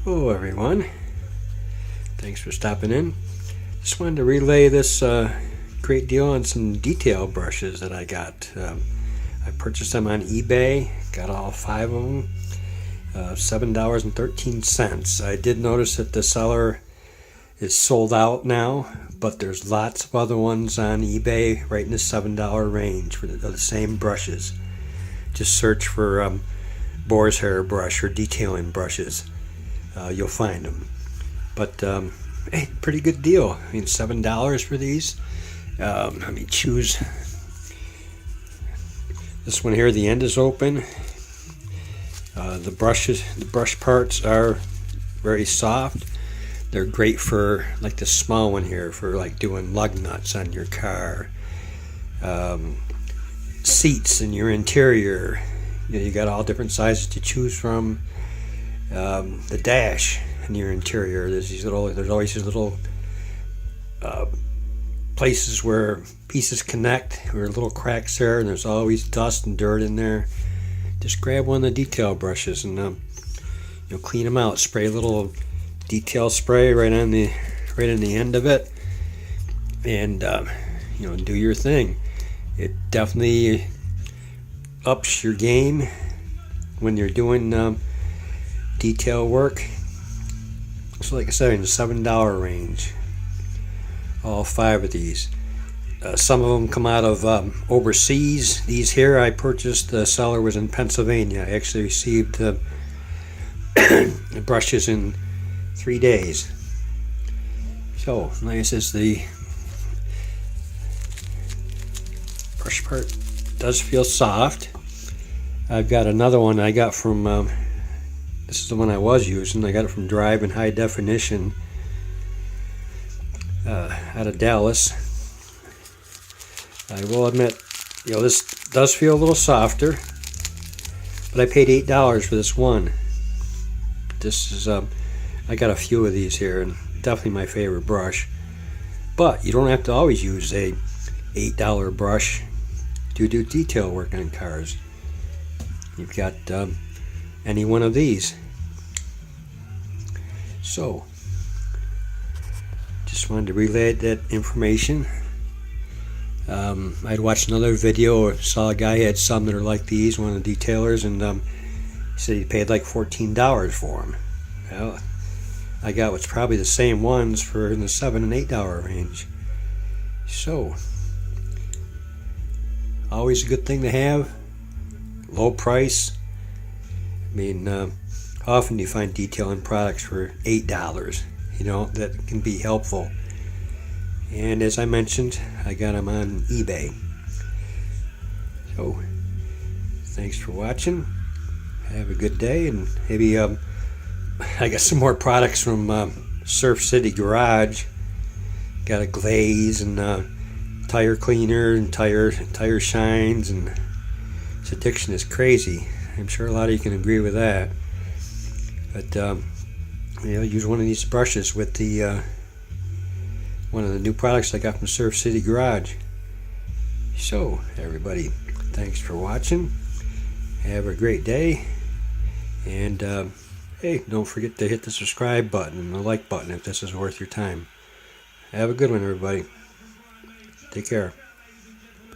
Hello everyone, thanks for stopping in. Just wanted to relay this great deal on some detail brushes that I got. I purchased them on eBay, got all 5 of them, $7.13. I did notice that the seller is sold out now, but there's lots of other ones on eBay right in the $7 range for the same brushes. Just search for boar's hair brush or detailing brushes. You'll find them. But hey, pretty good deal. I mean, $7 for these. Let me choose this one here. The end is open. The brush parts are very soft. They're great for like the small one here for like doing lug nuts on your car, seats in your interior. You got all different sizes to choose from. The dash in your interior, there's always these little places where pieces connect, where little cracks there, and there's always dust and dirt in there. Just grab one of the detail brushes and you'll clean them out. Spray a little detail spray right on the end of it, and do your thing. It definitely ups your game when you're doing detail work. So like I said, in the $7 range, all 5 of these. Some of them come out of overseas. These here I purchased, the seller was in Pennsylvania. I actually received the brushes in 3 days. So nice as the brush part does feel soft. I've got another one I got from this is the one I was using. I got it from Drive in High Definition out of Dallas. I will admit, this does feel a little softer, but I paid $8 for this one. This is I got a few of these here, and definitely my favorite brush. But you don't have to always use a $8 brush to do detail work on cars. You've got any one of these. So just wanted to relay that information. I'd watched another video, saw a guy had some that are like these, one of the detailers, and he said he paid like $14 for them. Well, I got what's probably the same ones for in the $7 and $8 range. So always a good thing to have. Low price. I mean, often you find detailing products for $8, that can be helpful. And as I mentioned, I got them on eBay. So, thanks for watching. Have a good day, and maybe I got some more products from Surf City Garage. Got a glaze and tire cleaner and tire shines, and this addiction is crazy. I'm sure a lot of you can agree with that. But use one of these brushes with the one of the new products I got from Surf City Garage. So everybody, thanks for watching. Have a great day, and hey, don't forget to hit the subscribe button and the like button if this is worth your time. Have a good one, everybody. Take care.